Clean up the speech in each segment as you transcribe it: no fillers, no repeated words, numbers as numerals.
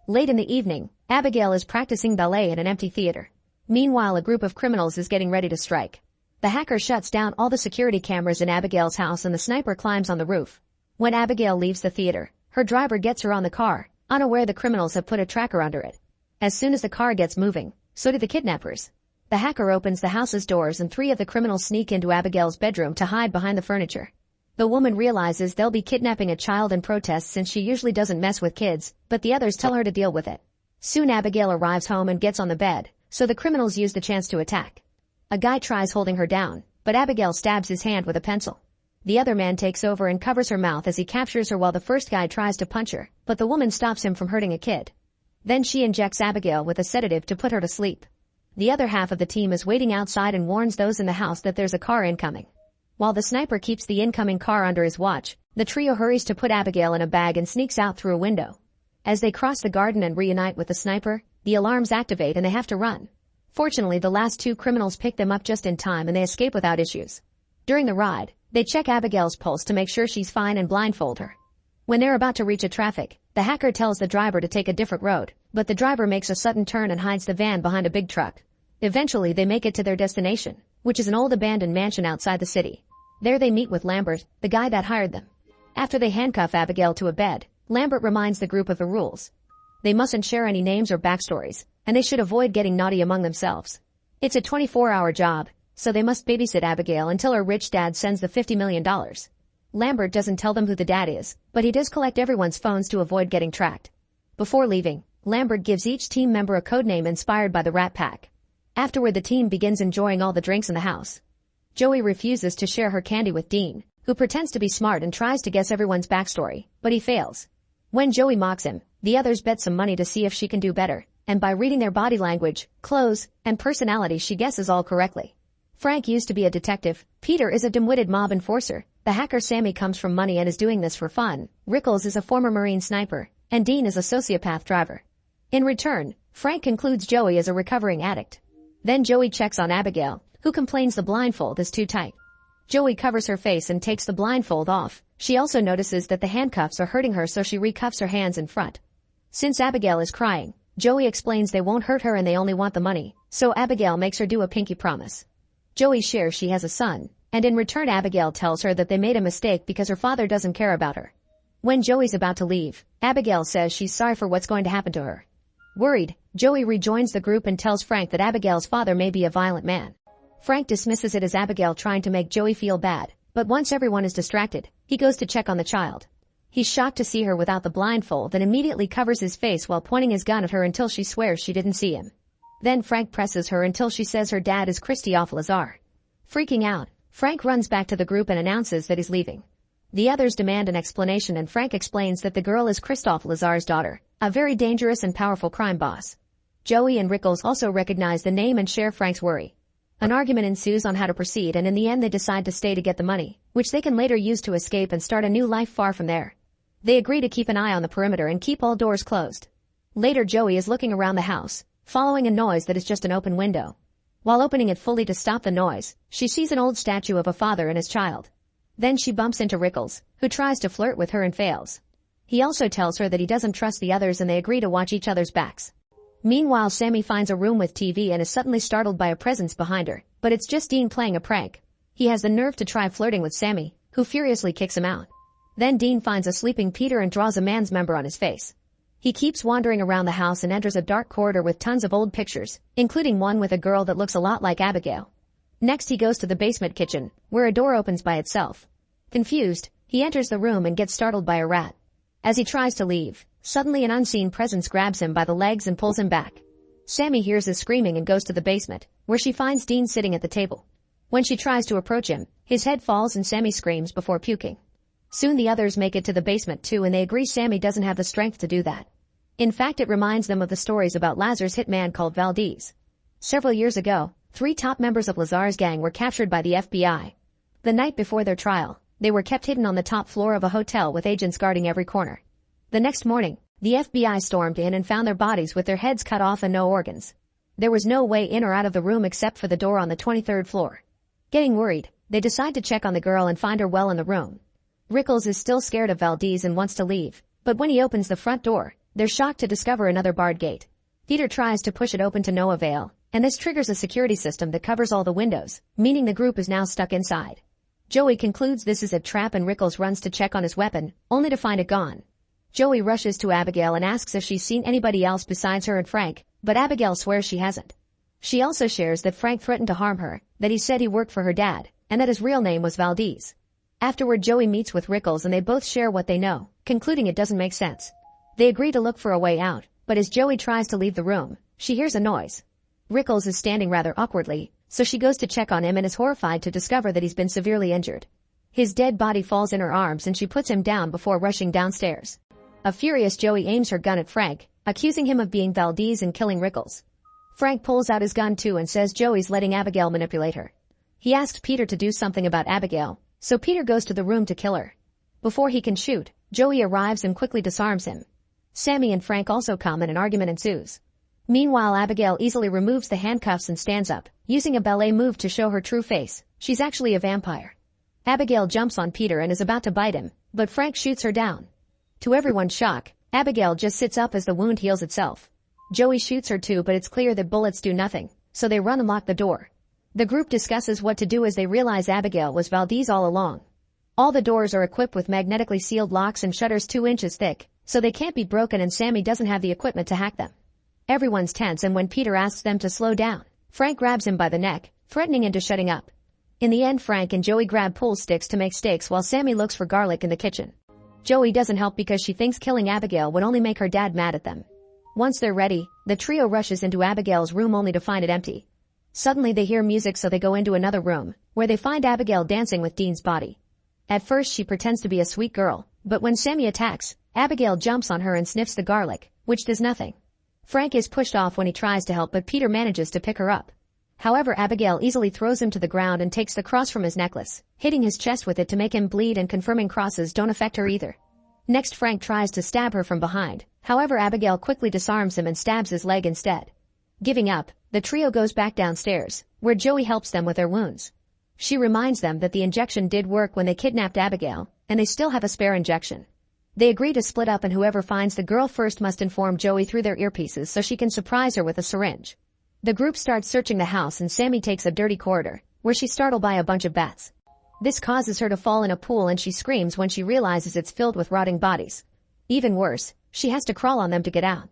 Late in the evening, Abigail is practicing ballet at an empty theater. Meanwhile, a group of criminals is getting ready to strike. The hacker shuts down all the security cameras in Abigail's house and the sniper climbs on the roof. When Abigail leaves the theater, her driver gets her on the car, unaware the criminals have put a tracker under it. As soon as the car gets moving, so do the kidnappers. The hacker opens the house's doors and 3 of the criminals sneak into Abigail's bedroom to hide behind the furniture. The woman realizes they'll be kidnapping a child in protest since she usually doesn't mess with kids, but the others tell her to deal with it. Soon Abigail arrives home and gets on the bed, so the criminals use the chance to attack. A guy tries holding her down, but Abigail stabs his hand with a pencil. The other man takes over and covers her mouth as he captures her while the first guy tries to punch her, but the woman stops him from hurting a kid. Then she injects Abigail with a sedative to put her to sleep. The other half of the team is waiting outside and warns those in the house that there's a car incoming. While the sniper keeps the incoming car under his watch, the trio hurries to put Abigail in a bag and sneaks out through a window. As they cross the garden and reunite with the sniper, the alarms activate and they have to run. Fortunately, the last 2 criminals pick them up just in time and they escape without issues. During the ride, they check Abigail's pulse to make sure she's fine and blindfold her. When they're about to reach a traffic, the hacker tells the driver to take a different road, but the driver makes a sudden turn and hides the van behind a big truck. Eventually, they make it to their destination, which is an old abandoned mansion outside the city. There they meet with Lambert, the guy that hired them. After they handcuff Abigail to a bed, Lambert reminds the group of the rules. They mustn't share any names or backstories, and they should avoid getting naughty among themselves. It's a 24-hour job, so they must babysit Abigail until her rich dad sends the $50 million. Lambert doesn't tell them who the dad is, but he does collect everyone's phones to avoid getting tracked. Before leaving, Lambert gives each team member a codename inspired by the Rat Pack. Afterward, the team begins enjoying all the drinks in the house. Joey refuses to share her candy with Dean, who pretends to be smart and tries to guess everyone's backstory, but he fails. When Joey mocks him, the others bet some money to see if she can do better, and by reading their body language, clothes, and personality she guesses all correctly. Frank used to be a detective, Peter is a dim-witted mob enforcer, the hacker Sammy comes from money and is doing this for fun, Rickles is a former Marine sniper, and Dean is a sociopath driver. In return, Frank concludes Joey is a recovering addict. Then Joey checks on Abigail, who complains the blindfold is too tight. Joey covers her face and takes the blindfold off. She also notices that the handcuffs are hurting her, so she recuffs her hands in front. Since Abigail is crying, Joey explains they won't hurt her and they only want the money, so Abigail makes her do a pinky promise. Joey shares she has a son, and in return Abigail tells her that they made a mistake because her father doesn't care about her. When Joey's about to leave, Abigail says she's sorry for what's going to happen to her. Worried, Joey rejoins the group and tells Frank that Abigail's father may be a violent man. Frank dismisses it as Abigail trying to make Joey feel bad, but once everyone is distracted, he goes to check on the child. He's shocked to see her without the blindfold and immediately covers his face while pointing his gun at her until she swears she didn't see him. Then Frank presses her until she says her dad is Christophe Lazar. Freaking out, Frank runs back to the group and announces that he's leaving. The others demand an explanation and Frank explains that the girl is Christophe Lazar's daughter, a very dangerous and powerful crime boss. Joey and Rickles also recognize the name and share Frank's worry. An argument ensues on how to proceed and in the end they decide to stay to get the money, which they can later use to escape and start a new life far from there. They agree to keep an eye on the perimeter and keep all doors closed. Later Joey is looking around the house, following a noise that is just an open window. While opening it fully to stop the noise, she sees an old statue of a father and his child. Then she bumps into Rickles, who tries to flirt with her and fails. He also tells her that he doesn't trust the others and they agree to watch each other's backs. Meanwhile, Sammy finds a room with TV and is suddenly startled by a presence behind her, but it's just Dean playing a prank. He has the nerve to try flirting with Sammy, who furiously kicks him out. Then Dean finds a sleeping Peter and draws a man's member on his face. He keeps wandering around the house and enters a dark corridor with tons of old pictures, including one with a girl that looks a lot like Abigail. Next he goes to the basement kitchen, where a door opens by itself. Confused, he enters the room and gets startled by a rat. As he tries to leave, suddenly an unseen presence grabs him by the legs and pulls him back. Sammy hears his screaming and goes to the basement, where she finds Dean sitting at the table. When she tries to approach him, his head falls and Sammy screams before puking. Soon the others make it to the basement too and they agree Sammy doesn't have the strength to do that. In fact, it reminds them of the stories about Lazar's hitman called Valdez. Several years ago, 3 top members of Lazar's gang were captured by the FBI. The night before their trial, they were kept hidden on the top floor of a hotel with agents guarding every corner. The next morning, the FBI stormed in and found their bodies with their heads cut off and no organs. There was no way in or out of the room except for the door on the 23rd floor. Getting worried, they decide to check on the girl and find her well in the room. Rickles is still scared of Valdez and wants to leave, but when he opens the front door, They're shocked to discover another barred gate. Peter tries to push it open to no avail, and this triggers a security system that covers all the windows, meaning the group is now stuck inside. Joey concludes this is a trap and Rickles runs to check on his weapon, only to find it gone. Joey rushes to Abigail and asks if she's seen anybody else besides her and Frank, but Abigail swears she hasn't. She also shares that Frank threatened to harm her, that he said he worked for her dad, and that his real name was Valdez. Afterward, Joey meets with Rickles and they both share what they know, concluding it doesn't make sense. They agree to look for a way out, but as Joey tries to leave the room, she hears a noise. Rickles is standing rather awkwardly, so she goes to check on him and is horrified to discover that he's been severely injured. His dead body falls in her arms and she puts him down before rushing downstairs. A furious Joey aims her gun at Frank, accusing him of being Valdez and killing Rickles. Frank pulls out his gun too and says Joey's letting Abigail manipulate her. He asks Peter to do something about Abigail, so Peter goes to the room to kill her. Before he can shoot, Joey arrives and quickly disarms him. Sammy and Frank also come and an argument ensues. Meanwhile, Abigail easily removes the handcuffs and stands up, using a ballet move to show her true face. She's actually a vampire. Abigail jumps on Peter and is about to bite him, but Frank shoots her down. To everyone's shock, Abigail just sits up as the wound heals itself. Joey shoots her too, but it's clear that bullets do nothing, so they run and lock the door. The group discusses what to do as they realize Abigail was Valdez all along. All the doors are equipped with magnetically sealed locks and shutters 2 inches thick, so they can't be broken and Sammy doesn't have the equipment to hack them. Everyone's tense and when Peter asks them to slow down, Frank grabs him by the neck, threatening into shutting up. In the end, Frank and Joey grab pool sticks to make steaks while Sammy looks for garlic in the kitchen. Joey doesn't help because she thinks killing Abigail would only make her dad mad at them. Once they're ready, the trio rushes into Abigail's room only to find it empty. Suddenly they hear music, so they go into another room, where they find Abigail dancing with Dean's body. At first she pretends to be a sweet girl, but when Sammy attacks, Abigail jumps on her and sniffs the garlic, which does nothing. Frank is pushed off when he tries to help, but Peter manages to pick her up. However, Abigail easily throws him to the ground and takes the cross from his necklace, hitting his chest with it to make him bleed and confirming crosses don't affect her either. Next, Frank tries to stab her from behind. However, Abigail quickly disarms him and stabs his leg instead. Giving up, the trio goes back downstairs, where Joey helps them with their wounds. She reminds them that the injection did work when they kidnapped Abigail, and they still have a spare injection. They agree to split up and whoever finds the girl first must inform Joey through their earpieces so she can surprise her with a syringe. The group starts searching the house and Sammy takes a dirty corridor, where she's startled by a bunch of bats. This causes her to fall in a pool and she screams when she realizes it's filled with rotting bodies. Even worse, she has to crawl on them to get out.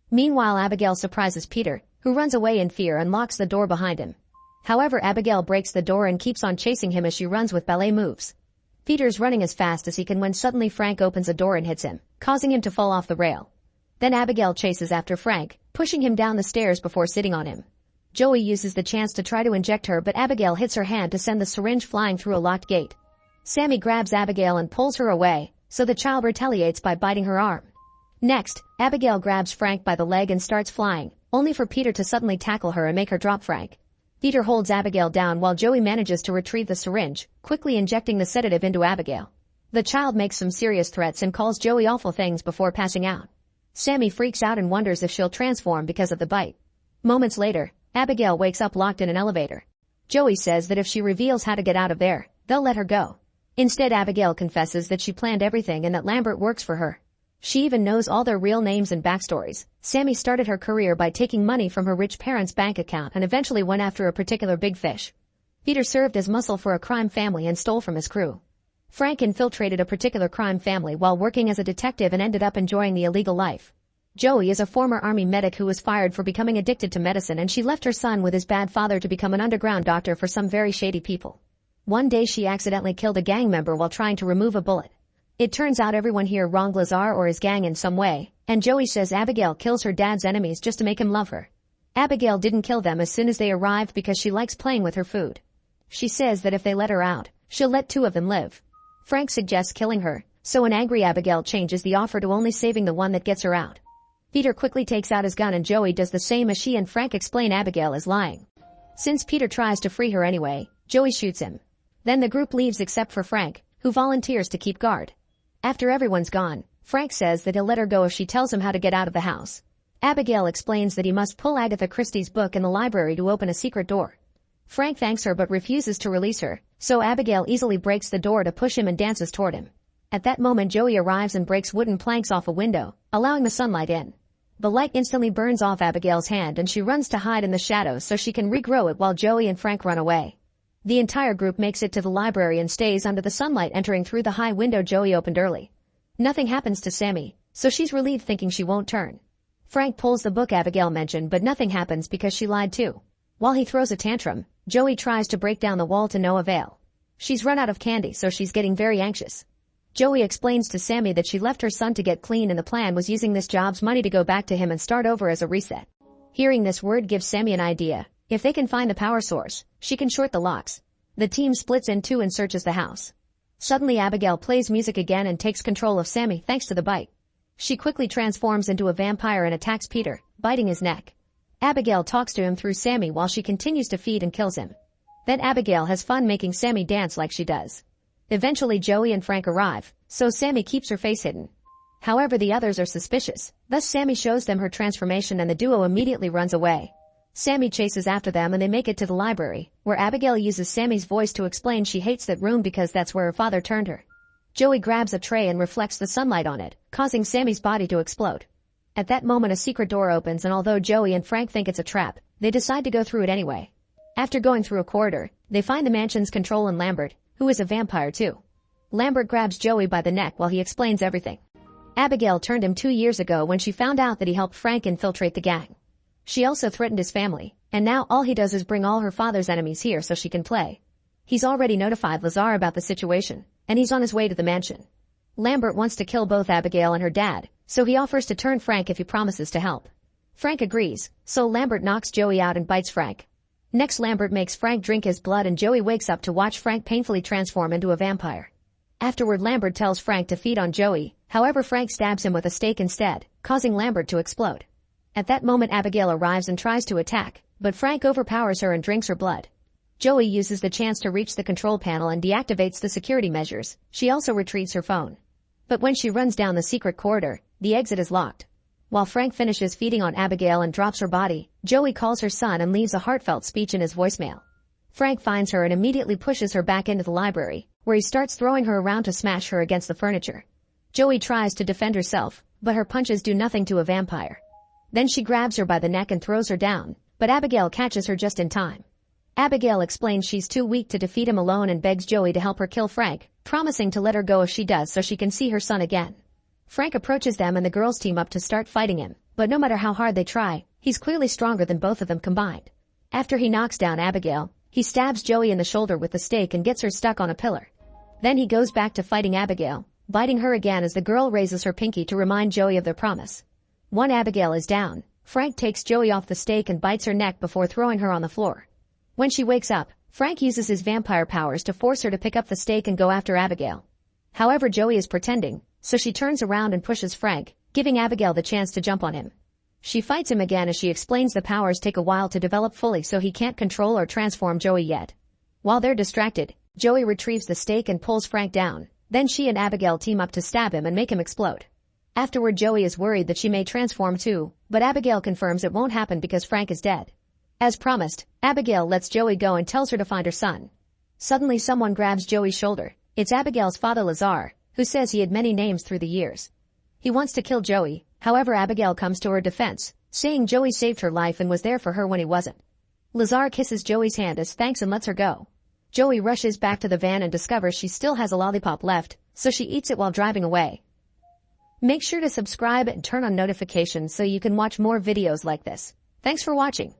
Meanwhile, Abigail surprises Peter, who runs away in fear and locks the door behind him. However, Abigail breaks the door and keeps on chasing him as she runs with ballet moves. Peter's running as fast as he can when suddenly Frank opens a door and hits him, causing him to fall off the rail. Then Abigail chases after Frank, pushing him down the stairs before sitting on him. Joey uses the chance to try to inject her, but Abigail hits her hand to send the syringe flying through a locked gate. Sammy grabs Abigail and pulls her away, so the child retaliates by biting her arm. Next, Abigail grabs Frank by the leg and starts flying, only for Peter to suddenly tackle her and make her drop Frank. Peter holds Abigail down while Joey manages to retrieve the syringe, quickly injecting the sedative into Abigail. The child makes some serious threats and calls Joey awful things before passing out. Sammy freaks out and wonders if she'll transform because of the bite. Moments later, Abigail wakes up locked in an elevator. Joey says that if she reveals how to get out of there, they'll let her go. Instead, Abigail confesses that she planned everything and that Lambert works for her. She even knows all their real names and backstories. Sammy started her career by taking money from her rich parents' bank account and eventually went after a particular big fish. Peter served as muscle for a crime family and stole from his crew. Frank infiltrated a particular crime family while working as a detective and ended up enjoying the illegal life. Joey is a former army medic who was fired for becoming addicted to medicine, and she left her son with his bad father to become an underground doctor for some very shady people. One day she accidentally killed a gang member while trying to remove a bullet. It turns out everyone here wronged Lazar or his gang in some way, and Joey says Abigail kills her dad's enemies just to make him love her. Abigail didn't kill them as soon as they arrived because she likes playing with her food. She says that if they let her out, she'll let 2 of them live. Frank suggests killing her, so an angry Abigail changes the offer to only saving the one that gets her out. Peter quickly takes out his gun and Joey does the same as she and Frank explain Abigail is lying. Since Peter tries to free her anyway, Joey shoots him. Then the group leaves except for Frank, who volunteers to keep guard. After everyone's gone, Frank says that he'll let her go if she tells him how to get out of the house. Abigail explains that he must pull Agatha Christie's book in the library to open a secret door. Frank thanks her but refuses to release her, so Abigail easily breaks the door to push him and dances toward him. At that moment Joey arrives and breaks wooden planks off a window, allowing the sunlight in. The light instantly burns off Abigail's hand and she runs to hide in the shadows so she can regrow it while Joey and Frank run away. The entire group makes it to the library and stays under the sunlight, entering through the high window Joey opened early. Nothing happens to Sammy, so she's relieved thinking she won't turn. Frank pulls the book Abigail mentioned but nothing happens because she lied too. While he throws a tantrum, Joey tries to break down the wall to no avail. She's run out of candy so she's getting very anxious. Joey explains to Sammy that she left her son to get clean and the plan was using this job's money to go back to him and start over as a reset. Hearing this word gives Sammy an idea. If they can find the power source, she can short the locks. The team splits in two and searches the house. Suddenly Abigail plays music again and takes control of Sammy thanks to the bite. She quickly transforms into a vampire and attacks Peter, biting his neck. Abigail talks to him through Sammy while she continues to feed and kills him. Then Abigail has fun making Sammy dance like she does. Eventually Joey and Frank arrive, so Sammy keeps her face hidden. However, the others are suspicious, thus Sammy shows them her transformation and the duo immediately runs away. Sammy chases after them and they make it to the library, where Abigail uses Sammy's voice to explain she hates that room because that's where her father turned her. Joey grabs a tray and reflects the sunlight on it, causing Sammy's body to explode. At that moment a secret door opens and although Joey and Frank think it's a trap, they decide to go through it anyway. After going through a corridor, they find the mansion's control and Lambert, who is a vampire too. Lambert grabs Joey by the neck while he explains everything. Abigail turned him 2 years ago when she found out that he helped Frank infiltrate the gang. She also threatened his family, and now all he does is bring all her father's enemies here so she can play. He's already notified Lazar about the situation, and he's on his way to the mansion. Lambert wants to kill both Abigail and her dad, so he offers to turn Frank if he promises to help. Frank agrees, so Lambert knocks Joey out and bites Frank. Next Lambert makes Frank drink his blood and Joey wakes up to watch Frank painfully transform into a vampire. Afterward Lambert tells Frank to feed on Joey, however Frank stabs him with a stake instead, causing Lambert to explode. At that moment Abigail arrives and tries to attack, but Frank overpowers her and drinks her blood. Joey uses the chance to reach the control panel and deactivates the security measures. She also retrieves her phone. But when she runs down the secret corridor, the exit is locked. While Frank finishes feeding on Abigail and drops her body, Joey calls her son and leaves a heartfelt speech in his voicemail. Frank finds her and immediately pushes her back into the library, where he starts throwing her around to smash her against the furniture. Joey tries to defend herself, but her punches do nothing to a vampire. Then she grabs her by the neck and throws her down, but Abigail catches her just in time. Abigail explains she's too weak to defeat him alone and begs Joey to help her kill Frank, promising to let her go if she does so she can see her son again. Frank approaches them and the girls team up to start fighting him, but no matter how hard they try, he's clearly stronger than both of them combined. After he knocks down Abigail, he stabs Joey in the shoulder with the stake and gets her stuck on a pillar. Then he goes back to fighting Abigail, biting her again as the girl raises her pinky to remind Joey of their promise. When Abigail is down, Frank takes Joey off the stake and bites her neck before throwing her on the floor. When she wakes up, Frank uses his vampire powers to force her to pick up the stake and go after Abigail. However, Joey is pretending, so she turns around and pushes Frank, giving Abigail the chance to jump on him. She fights him again as she explains the powers take a while to develop fully so he can't control or transform Joey yet. While they're distracted, Joey retrieves the stake and pulls Frank down. Then she and Abigail team up to stab him and make him explode. Afterward, Joey is worried that she may transform too, but Abigail confirms it won't happen because Frank is dead. As promised, Abigail lets Joey go and tells her to find her son. Suddenly someone grabs Joey's shoulder. It's Abigail's father Lazar, who says he had many names through the years. He wants to kill Joey, however Abigail comes to her defense, saying Joey saved her life and was there for her when he wasn't. Lazar kisses Joey's hand as thanks and lets her go. Joey rushes back to the van and discovers she still has a lollipop left, so she eats it while driving away. Make sure to subscribe and turn on notifications so you can watch more videos like this. Thanks for watching.